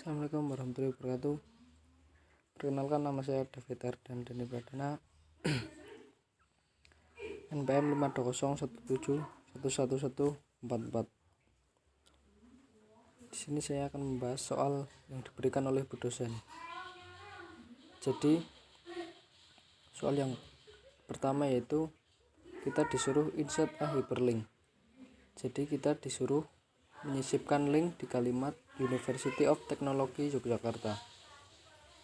Assalamualaikum warahmatullahi wabarakatuh. Perkenalkan, nama saya David Ardan Dani Pradana, NPM 52017111144. Di sini saya akan membahas soal yang diberikan oleh Bu dosen. Jadi, soal yang pertama yaitu kita disuruh insert a hyperlink. Jadi kita disuruh menyisipkan link di kalimat University of Technology Yogyakarta.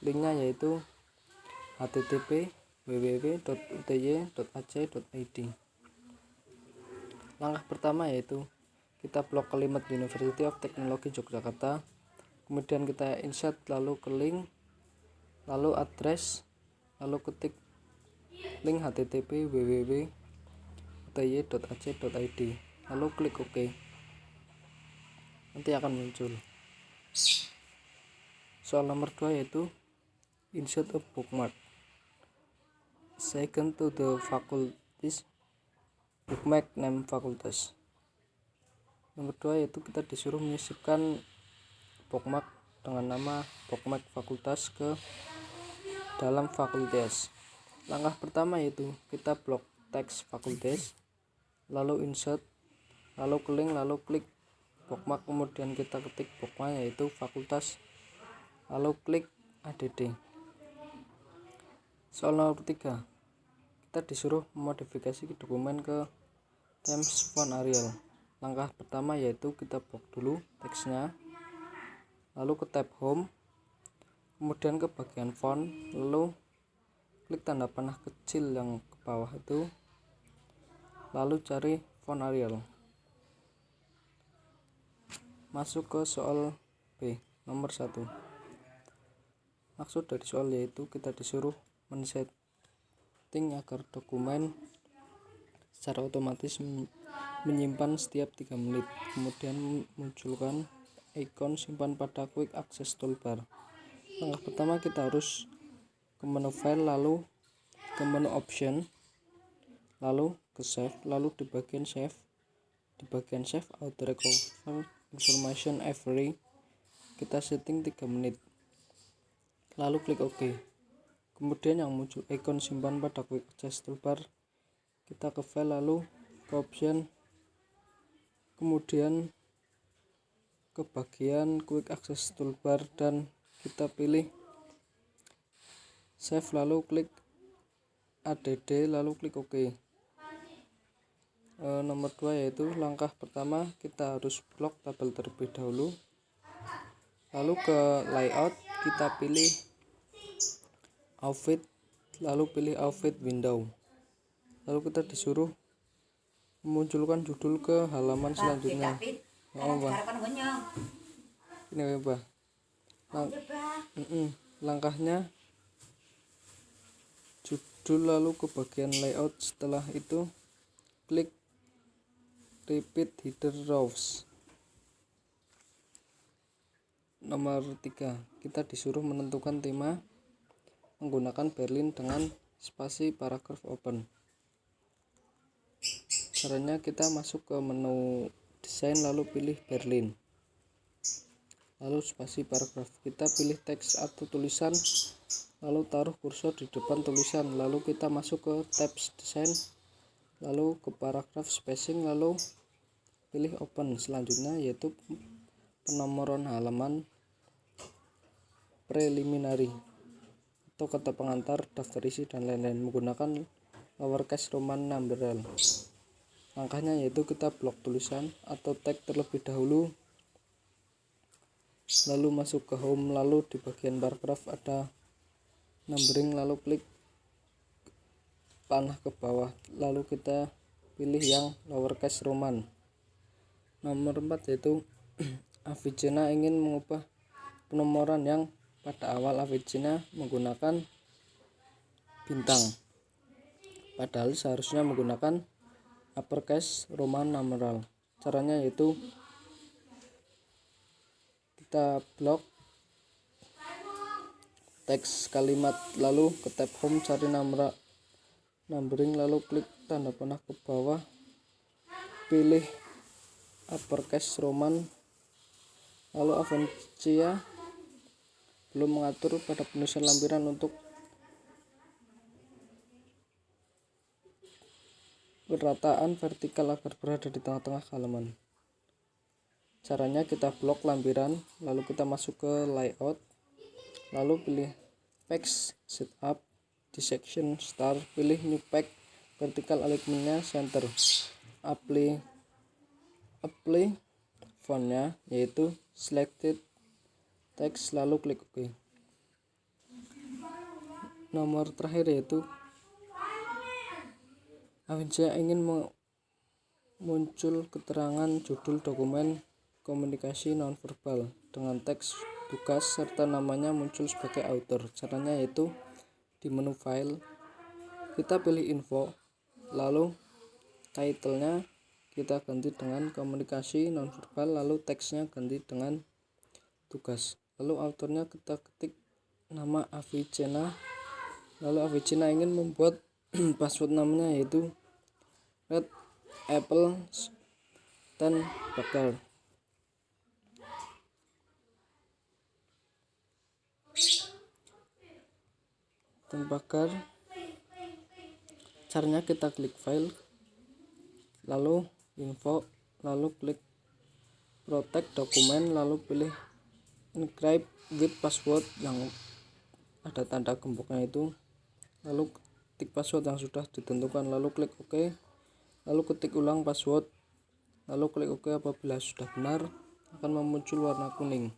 Linknya yaitu http://www.uty.ac.id. Langkah pertama yaitu kita blok kalimat University of Technology Yogyakarta, kemudian kita insert lalu ke link, lalu address, lalu ketik link http://www.uty.ac.id, lalu klik OK. Nanti akan muncul. Soal nomor 2 yaitu insert a bookmark. Second to the faculties, bookmark name faculties. Nomor 2 yaitu kita disuruh menyisipkan bookmark dengan nama bookmark fakultas ke dalam fakultas. Langkah pertama yaitu kita blok teks fakultas, lalu insert, lalu ke link, lalu klik bookmark, kemudian kita ketik bookmark yaitu fakultas, lalu klik add. Soal nomor 3, kita disuruh memodifikasi dokumen ke Thames Font Arial. Langkah pertama yaitu kita blok dulu teksnya, lalu ke tab home, kemudian ke bagian font, lalu klik tanda panah kecil yang ke bawah itu, lalu cari font Arial. Masuk ke soal B nomor 1. Maksud dari soal yaitu kita disuruh men-setting agar dokumen secara otomatis menyimpan setiap 3 menit, kemudian munculkan ikon simpan pada quick access toolbar. Langkah pertama kita harus ke menu file, lalu ke menu option, lalu ke save, lalu di bagian save auto recover information every, kita setting 3 menit, lalu klik OK. Kemudian yang muncul ikon simpan pada quick access toolbar, kita ke file, lalu ke option, kemudian ke bagian quick access toolbar dan kita pilih save, lalu klik add, lalu klik OK. Nomor 2 yaitu langkah pertama kita harus blok tabel terlebih dahulu, lalu ke layout kita pilih outfit, lalu pilih outfit window, lalu kita disuruh memunculkan judul ke halaman selanjutnya. Ini apa? Langkahnya judul, lalu ke bagian layout, setelah itu klik repeat header rows. Nomor 3, kita disuruh menentukan tema menggunakan Berlin dengan spasi paragraf open. Caranya kita masuk ke menu desain, lalu pilih Berlin, lalu spasi paragraf, kita pilih teks atau tulisan, lalu taruh kursor di depan tulisan, lalu kita masuk ke tab desain, lalu ke paragraf spacing, lalu pilih open. Selanjutnya yaitu penomoran halaman preliminary atau kata pengantar, daftar isi dan lain-lain menggunakan lowercase Roman numeral. Langkahnya yaitu kita blok tulisan atau tag terlebih dahulu, lalu masuk ke home, lalu di bagian paragraf ada numbering, lalu klik panah ke bawah, lalu kita pilih yang lowercase Roman. Nomor 4 yaitu Avicenna ingin mengubah penomoran yang pada awal Avicenna menggunakan bintang, padahal seharusnya menggunakan uppercase Roman numeral. Caranya yaitu kita blok teks kalimat, lalu ke tab home, cari numbering, lalu klik tanda panah ke bawah, pilih uppercase Roman, lalu Avicenna, Belum mengatur pada penulisan lampiran untuk perataan vertikal agar berada di tengah-tengah halaman. Caranya kita blok lampiran, lalu kita masuk ke layout, lalu pilih page setup, di section start pilih new page, vertical alignment-nya center, apply fontnya yaitu selected text, lalu klik OK. Nomor terakhir yaitu Avinza ingin muncul keterangan judul dokumen komunikasi nonverbal dengan teks tugas serta namanya muncul sebagai author. Caranya yaitu di menu file kita pilih info, lalu title-nya kita ganti dengan komunikasi nonverbal, lalu teksnya ganti dengan tugas, lalu autornya kita ketik nama Avicenna, lalu Avicenna ingin membuat password namanya yaitu Red Apple 10 Bakar. Caranya kita klik file, lalu info, lalu klik protect dokumen, lalu pilih encrypt with password yang ada tanda gemboknya itu, lalu ketik password yang sudah ditentukan, lalu klik OK, lalu ketik ulang password, lalu klik OK. Apabila sudah benar akan muncul warna kuning.